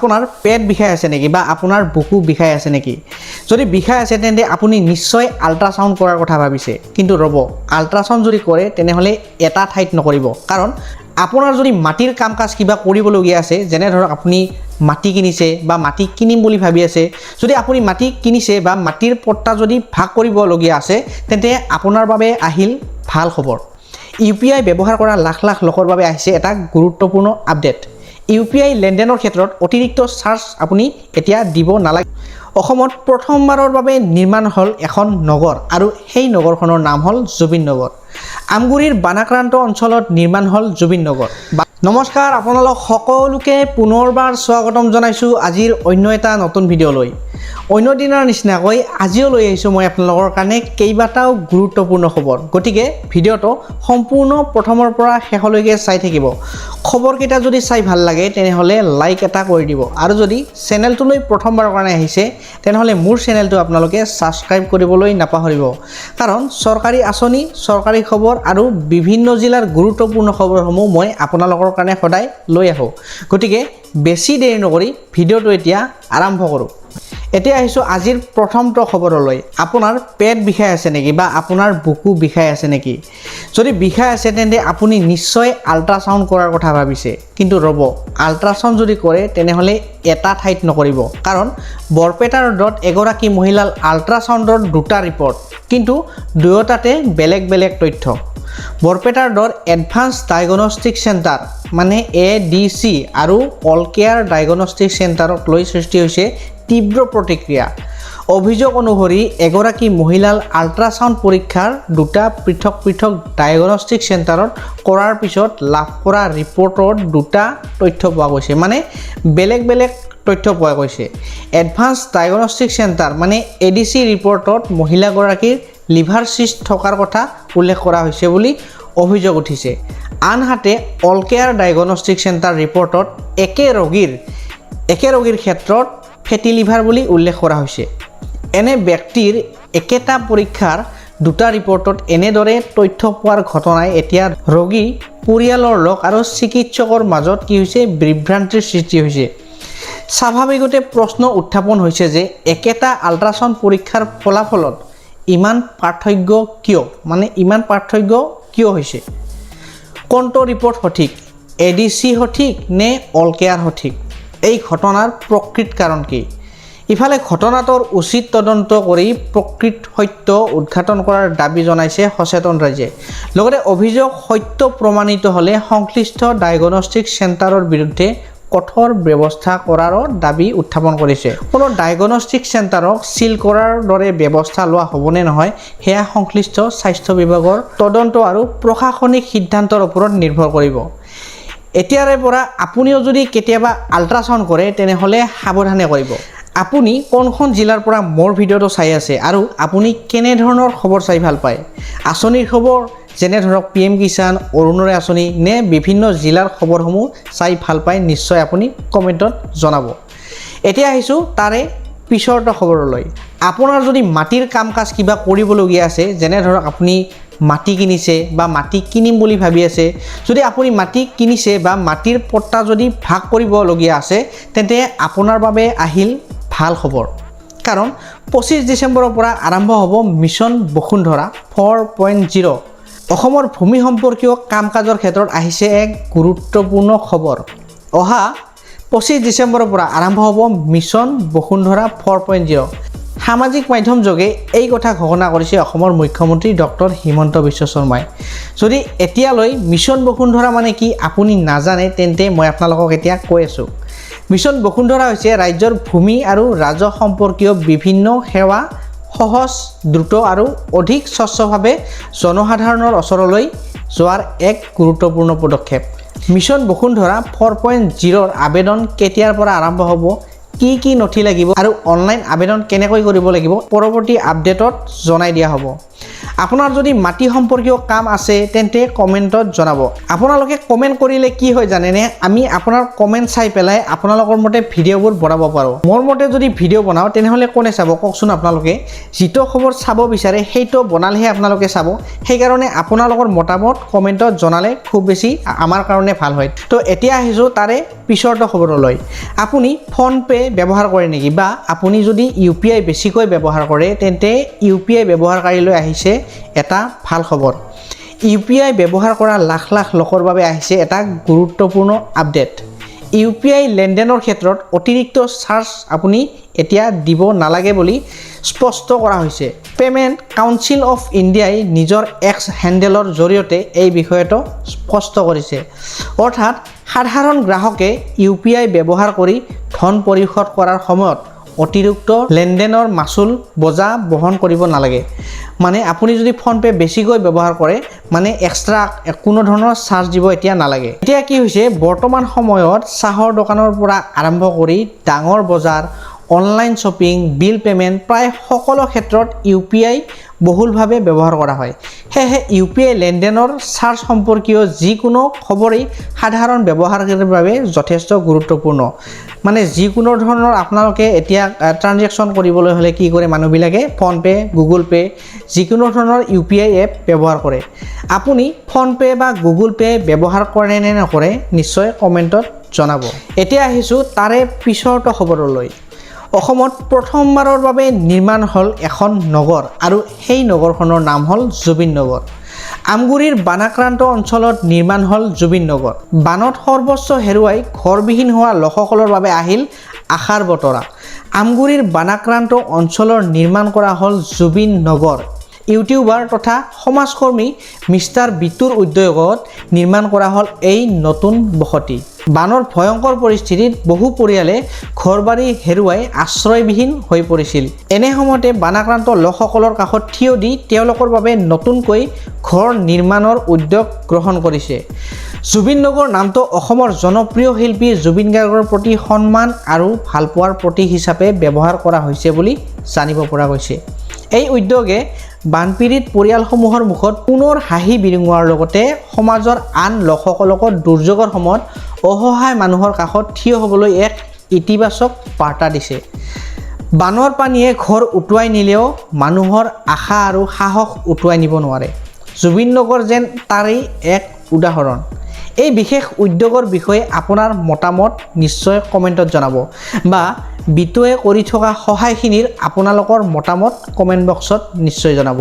আপোনাৰ পেট বিষাই আছে নেকি বা আপোনাৰ বুকু বিষাই আছে নেকি? যদি বিষাই আছে তেন্তে আপুনি নিশ্চয় আল্ট্ৰাসাউণ্ড কৰাৰ কথা ভাবিছে। কিন্তু ৰ'ব, আল্ট্ৰাসাউণ্ড যদি কৰে তেনেহ'লে এটা ঠাইত নকৰিব। কাৰণ আপোনাৰ যদি মাটিৰ কাম কাজ কিবা কৰিবলগীয়া আছে, যেনে ধৰক আপুনি মাটি কিনিছে বা মাটি কিনিম বুলি ভাবি আছে, যদি আপুনি মাটি কিনিছে বা মাটিৰ পট্টা যদি ভাগ কৰিবলগীয়া আছে, তেন্তে আপোনাৰ বাবে আহিল ভাল খবৰ। UPI ব্যৱহাৰ কৰা লাখ লাখ লোকৰ বাবে আহিছে এটা গুৰুত্বপূৰ্ণ আপডেট। UPI লেনদেনৰ ক্ষেত্ৰত অতিৰিক্ত চাৰ্জ আপুনি এতিয়া দিব নালাগে। অসমত প্ৰথমবাৰৰ বাবে নিৰ্মাণ হ'ল এখন নগৰ আৰু সেই নগৰখনৰ নাম হ'ল জুবিন নগৰ। আমগুৰিৰ বানাক্ৰান্ত অঞ্চলত নিৰ্মাণ হ'ল জুবিন নগৰ। নমস্কাৰ, আপোনালোক সকলোকে পুনৰবাৰ স্বাগতম জনাইছোঁ আজিৰ অন্য এটা নতুন ভিডিঅ'লৈ। অন্য দিনৰ নিচিনাকৈ আজিও লৈ আহিছোঁ মই আপোনালোকৰ কাৰণে কেইবাটাও গুৰুত্বপূৰ্ণ খবৰ। গতিকে ভিডিঅ'টো সম্পূৰ্ণ প্ৰথমৰ পৰা শেষলৈকে চাই থাকিব। খবৰকেইটা যদি চাই ভাল লাগে তেনেহ'লে লাইক এটা কৰি দিব, আৰু যদি চেনেলটোলৈ প্ৰথমবাৰৰ কাৰণে আহিছে তেনেহ'লে মোৰ চেনেলটো আপোনালোকে ছাবস্ক্ৰাইব কৰিবলৈ নাপাহৰিব। কাৰণ চৰকাৰী আঁচনি, চৰকাৰী খবৰ আৰু বিভিন্ন জিলাৰ গুৰুত্বপূৰ্ণ খবৰসমূহ মই আপোনালোকৰ কাৰণে সদায় লৈ আহোঁ। গতিকে বেছি দেৰি নকৰি ভিডিঅ'টো এতিয়া আৰম্ভ কৰোঁ। এতিয়া আহিছোঁ আজিৰ প্ৰথমটো খবৰলৈ। আপোনাৰ পেট বিষাই আছে নেকি বা আপোনাৰ বুকু বিষাই আছে নেকি? যদি বিষাই আছে তেন্তে আপুনি নিশ্চয় আল্ট্ৰাসাউণ্ড কৰাৰ কথা ভাবিছে। কিন্তু ৰ'ব, আল্ট্ৰাসাউণ্ড যদি কৰে তেনেহ'লে এটা ঠাইত নকৰিব। কাৰণ বৰপেটা ৰোডত এগৰাকী মহিলাৰ আল্ট্ৰাসাউণ্ডৰ দুটা ৰিপৰ্ট, কিন্তু দুয়োটাতে বেলেগ বেলেগ তথ্য। বৰপেটা ৰোডৰ এডভান্স ডায়েগনষ্টিক চেণ্টাৰ মানে ADC আৰু অল কেয়াৰ ডায়েগনষ্টিক চেণ্টাৰক লৈ সৃষ্টি হৈছে তীব্ৰ প্ৰতিক্ৰিয়া। অভিযোগ অনুসৰি এগৰাকী মহিলাৰ আল্ট্ৰাসাউণ্ড পৰীক্ষাৰ দুটা পৃথক পৃথক ডায়েগনষ্টিক চেণ্টাৰত কৰাৰ পিছত লাভ কৰা ৰিপৰ্টত দুটা তথ্য পোৱা গৈছে, মানে বেলেগ বেলেগ তথ্য পোৱা গৈছে। এডভান্স ডায়েগনষ্টিক চেণ্টাৰ মানে ADC ৰিপৰ্টত মহিলাগৰাকীৰ লিভাৰ চিষ্ট থকাৰ কথা উল্লেখ কৰা হৈছে বুলি অভিযোগ উঠিছে। আনহাতে অল কেয়াৰ ডায়েগনষ্টিক চেণ্টাৰ ৰিপৰ্টত একে ৰোগীৰ ক্ষেত্ৰত ফেটি লিভাৰ বুলি উল্লেখ কৰা হৈছে। এনে ব্যক্তিৰ একেটা পৰীক্ষাৰ দুটা ৰিপৰ্টত এনেদৰে তথ্য পোৱাৰ ঘটনাই এতিয়া ৰোগী, পৰিয়ালৰ লোক আৰু চিকিৎসকৰ মাজত কি হৈছে, বিভ্ৰান্তিৰ সৃষ্টি হৈছে। স্বাভাৱিকতে প্ৰশ্ন উত্থাপন হৈছে যে একেটা আল্ট্ৰাসাউণ্ড পৰীক্ষাৰ ফলাফলত ইমান পাৰ্থক্য কিয় হৈছে? কোনটো ৰিপৰ্ট সঠিক? ADC সঠিক নে অল কেয়াৰ সঠিক? এই ঘটনাৰ প্ৰকৃত কাৰণ কি? ইফালে ঘটনাটোৰ উচিত তদন্ত কৰি প্ৰকৃত সত্য উদ্ঘাটন কৰাৰ দাবী জনাইছে সচেতন ৰাইজে। লগতে অভিযোগ সত্য প্ৰমাণিত হ'লে সংশ্লিষ্ট ডায়েগনষ্টিক চেণ্টাৰৰ বিৰুদ্ধে কঠোৰ ব্যৱস্থা কৰাৰো দাবী উত্থাপন কৰিছে। কোনো ডায়েগনষ্টিক চেণ্টাৰক চিল কৰাৰ দৰে ব্যৱস্থা লোৱা হ'বনে নহয় সেয়া সংশ্লিষ্ট স্বাস্থ্য বিভাগৰ তদন্ত আৰু প্ৰশাসনিক সিদ্ধান্তৰ ওপৰত নিৰ্ভৰ কৰিব। এতিয়াৰে পৰা আপুনিও যদি কেতিয়াবা আল্ট্ৰাসাউণ্ড কৰে তেনেহ'লে সাৱধানে কৰিব। আপুনি কোনখন জিলাৰ পৰা মোৰ ভিডিঅ'টো চাই আছে আৰু আপুনি কেনেধৰণৰ খবৰ চাই ভাল পায়? আঁচনিৰ খবৰ যেনে ধৰক PM কিষাণ, অৰুণোদয় আঁচনি নে বিভিন্ন জিলাৰ খবৰসমূহ চাই ভাল পায়? নিশ্চয় আপুনি কমেণ্টত জনাব। এতিয়া আহিছোঁ তাৰে পিছৰটো খবৰলৈ। আপোনাৰ যদি মাটিৰ কাম কাজ কিবা কৰিবলগীয়া আছে, যেনে ধৰক আপুনি মাটি কিনিছে বা মাটি কিনিম বুলি ভাবি আছে, যদি আপুনি মাটি কিনিছে বা মাটিৰ পট্টা যদি ভাগ কৰিবলগীয়া আছে, তেন্তে আপোনাৰ বাবে আহিল ভাল খবৰ। কাৰণ 25 ডিচেম্বৰৰ পৰা আৰম্ভ হ'ব মিছন বসুন্ধৰা 4.0। অসমৰ ভূমি সম্পৰ্কীয় কাম কাজৰ ক্ষেত্ৰত আহিছে এক গুৰুত্বপূৰ্ণ খবৰ। অহা 25 ডিচেম্বৰৰ পৰা আৰম্ভ হ'ব মিছন বসুন্ধৰা 4.0। সামাজিক মাধ্যম যোগে এই কথা ঘোষণা কৰিছে অসমৰ মুখ্যমন্ত্ৰী ডক্টৰ হিমন্ত বিশ্ব শৰ্মাই। যদি এতিয়ালৈ মিছন বসুন্ধৰা মানে কি আপুনি নাজানে, তেন্তে মই আপোনালোকক এতিয়া কৈ আছোঁ। মিছন বসুন্ধৰা হৈছে ৰাজ্যৰ ভূমি আৰু ৰাজহ সম্পৰ্কীয় বিভিন্ন সেৱা সহজ, দ্ৰুত আৰু অধিক স্বচ্ছভাৱে জনসাধাৰণৰ ওচৰলৈ যোৱাৰ এক গুৰুত্বপূৰ্ণ পদক্ষেপ। মিছন বসুন্ধৰা 4.0ৰ আবেদন কেতিয়াৰ পৰা আৰম্ভ হ'ব, কি নথি লাগিব আৰু অনলাইন আবেদন কেনেকৈ কৰিব লাগিব পৰৱৰ্তী আপডেটত জনাই দিয়া হ'ব। আপোনাৰ যদি মাটি সম্পৰ্কীয় কাম আছে তেন্তে কমেণ্টত জনাব। আপোনালোকে কমেণ্ট কৰিলে কি হয় জানেনে, আমি আপোনাৰ কমেণ্ট চাই পেলাই আপোনালোকৰ মতে ভিডিঅ'বোৰ বনাব পাৰোঁ। মোৰ মতে যদি ভিডিঅ' বনাওঁ তেনেহ'লে কোনে চাব কওকচোন। আপোনালোকে যিটো খবৰ চাব বিচাৰে সেইটো বনালেহে আপোনালোকে চাব। সেইকাৰণে আপোনালোকৰ মতামত কমেণ্টত জনালে খুব বেছি আমাৰ কাৰণে ভাল হয়। তো এতিয়া আহিছোঁ তাৰে পিছৰটো খবৰলৈ। আপুনি ফোনপে ব্যৱহাৰ কৰে নেকি, বা আপুনি যদি UPI বেছিকৈ ব্যৱহাৰ কৰে তেন্তে UPI ব্যৱহাৰকাৰীলৈ আহিছে এটা ভাল খবৰ। UPI ব্যৱহাৰ কৰা লাখ লাখ লোকৰ বাবে আহিছে এটা গুৰুত্বপূৰ্ণ আপডেট। UPI লেনদেনৰ ক্ষেত্ৰত অতিৰিক্ত চাৰ্জ আপুনি এতিয়া দিব নালাগে বুলি স্পষ্ট কৰা হৈছে। পেমেণ্ট কাউন্সিল অফ ইণ্ডিয়াই নিজৰ এক্স হেণ্ডেলৰ জৰিয়তে এই বিষয়টো স্পষ্ট কৰিছে। অৰ্থাৎ সাধাৰণ গ্ৰাহকে UPI ব্যৱহাৰ কৰি ধন পৰিশোধ কৰাৰ সময়ত অতিৰিক্ত লেনদেনৰ মাচুল বজা বহন কৰিব নালাগে। মানে আপুনি যদি ফোনপে বেছিকৈ ব্যৱহাৰ কৰে মানে এক্সট্ৰা কোনো ধৰণৰ চাৰ্জ দিব এতিয়া নালাগে। এতিয়া কি হৈছে, বৰ্তমান সময়ত চাহৰ দোকানৰ পৰা আৰম্ভ কৰি ডাঙৰ বজাৰ, অনলাইন শ্বপিং, বিল পেমেণ্ট প্ৰায় সকলো ক্ষেত্ৰত UPI বহুলভাৱে ব্যৱহাৰ কৰা হয়। সেয়েহে UPI লেনদেনৰ চাৰ্জ সম্পৰ্কীয় যিকোনো খবৰেই সাধাৰণ ব্যৱহাৰকাৰীৰ বাবে যথেষ্ট গুৰুত্বপূৰ্ণ। মানে যিকোনো ধৰণৰ আপোনালোকে এতিয়া ট্ৰানজেকশ্যন কৰিবলৈ হ'লে কি কৰে মানুহবিলাকে, ফোনপে, গুগল পে, যিকোনো ধৰণৰ UPI এপ ব্যৱহাৰ কৰে। আপুনি ফোনপে বা গুগল পে ব্যৱহাৰ কৰে নে নকৰে নিশ্চয় কমেণ্টত জনাব। এতিয়া আহিছোঁ তাৰে পিছৰটো খবৰলৈ। অসমত প্ৰথমবাৰৰ বাবে নিৰ্মাণ হ'ল এখন নগৰ, আৰু সেই নগৰখনৰ নাম হ'ল জুবিন নগৰ। আমগুৰিৰ বানাক্ৰান্ত অঞ্চলত নিৰ্মাণ হ'ল জুবিন নগৰ। বানত সৰ্বস্ব হেৰুৱাই ঘৰবিহীন হোৱা লোকসকলৰ বাবে আহিল আশাৰ বতৰা। আমগুৰিৰ বানাক্ৰান্ত অঞ্চলৰ নিৰ্মাণ কৰা হ'ল জুবিন নগৰ। ইউটিউবাৰ তথা সমাজকৰ্মী মিষ্টাৰ বিটুৰ উদ্যোগত নিৰ্মাণ কৰা হ'ল এই নতুন বসতি। বানৰ ভয়ংকৰ পৰিস্থিতিত বহু পৰিয়ালে ঘৰবাৰী হেৰুৱাই আশ্ৰয়বিহীন হৈ পৰিছিল। এনে সময়তে বানাক্ৰান্ত লোকসকলৰ কাষত থিয় দি তেওঁলোকৰ বাবে নতুনকৈ ঘৰ নিৰ্মাণৰ উদ্যোগ গ্ৰহণ কৰিছে। জুবিন নগৰ নামটো অসমৰ জনপ্ৰিয় শিল্পী জুবিন গাৰ্গৰ প্ৰতি সন্মান আৰু ভালপোৱাৰ প্ৰতীক হিচাপে ব্যৱহাৰ কৰা হৈছে বুলি জানিব পৰা গৈছে। এই উদ্যোগে বানপীড়িত পৰিয়ালসমূহৰ মুখত পুনৰ হাঁহি বিৰিঙোৱাৰ লগতে সমাজৰ আন লোকসকলকো দুৰ্যোগৰ সময়ত অসহায় মানুহৰ কাষত থিয় হ'বলৈ এক ইতিবাচক বাৰ্তা দিছে। বানৰ পানীয়ে ঘৰ উটুৱাই নিলেও মানুহৰ আশা আৰু সাহস উটুৱাই নিব নোৱাৰে। জুবিন নগৰ যেন তাৰেই এক উদাহৰণ। এই বিশেষ উদ্যোগৰ বিষয়ে আপোনাৰ মতামত নিশ্চয় কমেণ্টত জনাব, বা বিটুৱে কৰি থকা সহায়খিনিৰ আপোনালোকৰ মতামত কমেণ্ট বক্সত নিশ্চয় জনাব।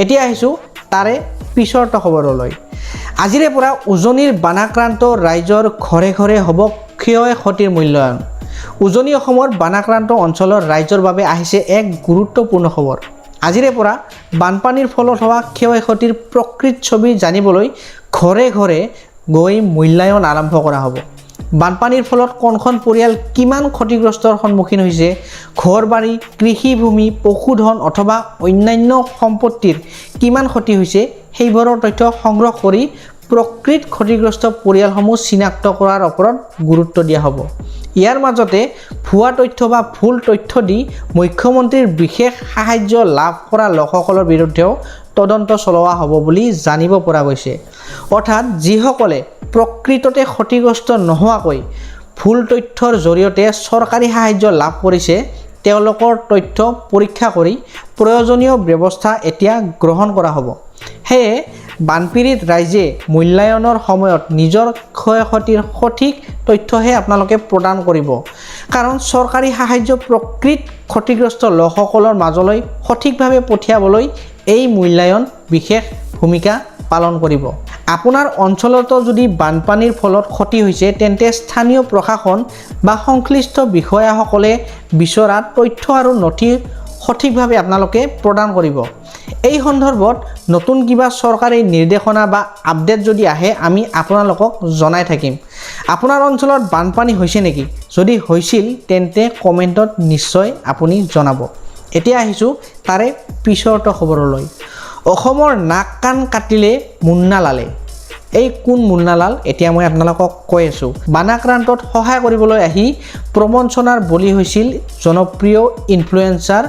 এতিয়া আহিছোঁ তাৰে পিছৰটো খবৰলৈ। আজিৰে পৰা উজনিৰ বানাক্ৰান্ত ৰাইজৰ ঘৰে ঘৰে হ'ব ক্ষয় ক্ষতিৰ মূল্যায়ন। উজনি অসমৰ বানাক্ৰান্ত অঞ্চলৰ ৰাইজৰ বাবে আহিছে এক গুৰুত্বপূৰ্ণ খবৰ। আজিৰে পৰা বানপানীৰ ফলত হোৱা ক্ষয় ক্ষতিৰ প্ৰকৃত ছবি জানিবলৈ ঘৰে ঘৰে গৈ মূল্যায়ন আৰম্ভ কৰা হ'ব। বানপানীৰ ফলত কোনখন পৰিয়াল কিমান ক্ষতিগ্ৰস্তৰ সন্মুখীন হৈছে, ঘৰ বাৰী, কৃষিভূমি, পশুধন অথবা অন্যান্য সম্পত্তিৰ কিমান ক্ষতি হৈছে, সেইবোৰৰ তথ্য সংগ্ৰহ কৰি প্ৰকৃত ক্ষতিগ্ৰস্ত পৰিয়ালসমূহ চিনাক্ত কৰাৰ ওপৰত গুৰুত্ব দিয়া হ'ব। ইয়াৰ মাজতে ভুৱা তথ্য বা ভুল তথ্য দি মুখ্যমন্ত্ৰীৰ বিশেষ সাহায্য লাভ কৰা লোকসকলৰ বিৰুদ্ধেও তদন্ত চলোৱা হ'ব বুলি জানিব পৰা গৈছে। অৰ্থাৎ যিসকলে প্ৰকৃততে ক্ষতিগ্ৰস্ত নোহোৱাকৈ ভুল তথ্যৰ জৰিয়তে চৰকাৰী সাহায্য লাভ কৰিছে তেওঁলোকৰ তথ্য পৰীক্ষা কৰি প্ৰয়োজনীয় ব্যৱস্থা এতিয়া গ্ৰহণ কৰা হ'ব। সেয়ে বানপীড়িত ৰাইজে মূল্যায়নৰ সময়ত নিজৰ ক্ষয় ক্ষতিৰ সঠিক তথ্যহে আপোনালোকে প্ৰদান কৰিব, কাৰণ চৰকাৰী সাহায্য প্ৰকৃত ক্ষতিগ্ৰস্ত লোকসকলৰ মাজলৈ সঠিকভাৱে পঠিয়াবলৈ এই মূল্যায়ন বিশেষ ভূমিকা পালন কৰিব। আপোনাৰ অঞ্চলতো যদি বানপানীৰ ফলত ক্ষতি হৈছে তেন্তে স্থানীয় প্ৰশাসন বা সংশ্লিষ্ট বিষয়াসকলে বিচৰা তথ্য আৰু নথি সঠিকভাৱে আপোনালোকে প্ৰদান কৰিব। এই সন্দৰ্ভত নতুন কিবা চৰকাৰী নিৰ্দেশনা বা আপডেট যদি আহে আমি আপোনালোকক জনাই থাকিম। আপোনাৰ অঞ্চলত বানপানী হৈছে নেকি? যদি হৈছিল তেন্তে কমেণ্টত নিশ্চয় আপুনি জনাব। এতিয়া আহিছোঁ তাৰে পিছৰটো খবৰলৈ। অসমৰ নাক কাণ কাটিলে মুন্নালালে। এই কোন মুন্নালাল এতিয়া মই আপোনালোকক কৈ আছোঁ। বানাক্ৰান্তত সহায় কৰিবলৈ আহি প্ৰবঞ্চনাৰ বলি হৈছিল জনপ্ৰিয় ইনফ্লুৱেঞ্চাৰ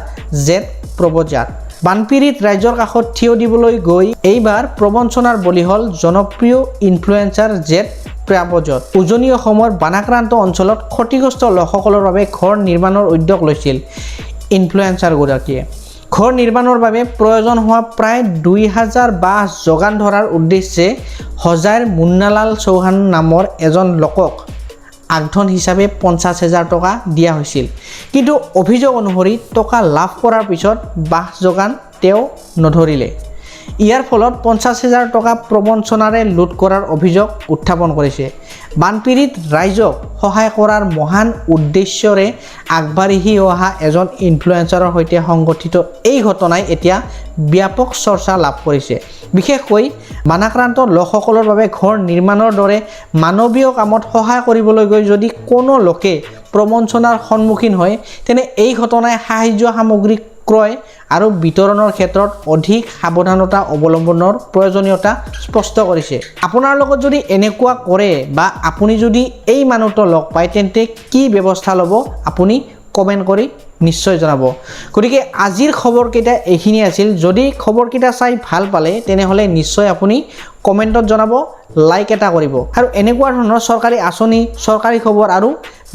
জেড প্ৰবজাত। বানপীড়িত ৰাইজৰ কাষত থিয় দিবলৈ গৈ এইবাৰ প্ৰবঞ্চনাৰ বলি হ'ল জনপ্ৰিয় ইনফ্লুৱেঞ্চাৰ জেট প্ৰভাজত। উজনি অসমৰ বানাক্ৰান্ত অঞ্চলত ক্ষতিগ্ৰস্ত লোকসকলৰ বাবে ঘৰ নিৰ্মাণৰ উদ্যোগ লৈছিল ইনফ্লুৱেঞ্চাৰগৰাকীয়ে। ঘৰ নিৰ্মাণৰ বাবে প্ৰয়োজন হোৱা প্ৰায় 2000 বাঁহ যোগান ধৰাৰ উদ্দেশ্যে হজাৰ মুন্নালাল চৌহান নামৰ এজন লোকক আগধন হিচাপে 50,000 টকা দিয়া হৈছিল। কিন্তু অভিযোগ অনুসৰি টকা লাভ কৰাৰ পিছত বাঁহ যোগান তেওঁ নধৰিলে। ইয়াৰ ফলত 50,000 টকা প্ৰবঞ্চনাৰে লুট কৰাৰ অভিযোগ উত্থাপন কৰিছে। বানপীড়িত ৰাইজক সহায় কৰাৰ মহান উদ্দেশ্যৰে আগবাঢ়ি অহা এজন ইনফ্লুৱেঞ্চাৰৰ সৈতে সংগঠিত এই ঘটনাই এতিয়া ব্যাপক চৰ্চা লাভ কৰিছে। বিশেষকৈ বানাক্ৰান্ত লোকসকলৰ বাবে ঘৰ নিৰ্মাণৰ দৰে মানৱীয় কামত সহায় কৰিবলৈ গৈ যদি কোনো লোকে প্ৰবঞ্চনাৰ সন্মুখীন হয়, তেনে এই ঘটনাই সাহায্য সামগ্ৰী ক্ৰয় আৰু বিতৰণৰ ক্ষেত্ৰত অধিক সাৱধানতা অৱলম্বনৰ প্ৰয়োজনীয়তা স্পষ্ট কৰিছে। আপোনাৰ লগত যদি এনেকুৱা কৰে বা আপুনি যদি এই মানুহটো লগ পায়, তেন্তে কি ব্যৱস্থা ল'ব আপুনি কমেণ্ট কৰি নিশ্চয় জনাব। গতিকে আজিৰ খবৰকেইটা এইখিনি আছিল। যদি খবৰকেইটা চাই ভাল পালে তেনেহ'লে নিশ্চয় আপুনি কমেণ্টত জনাব, লাইক এটা কৰিব। আৰু এনেকুৱা ধৰণৰ চৰকাৰী আঁচনি, চৰকাৰী খবৰ আৰু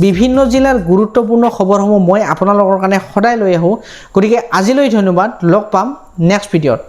বিভিন্ন জিলাৰ গুৰুত্বপূৰ্ণ খবৰসমূহ মই আপোনালোকৰ কাৰণে সদায় লৈ আহোঁ। গতিকে আজিলৈ ধন্যবাদ, লগ পাম নেক্সট ভিডিঅ'ত।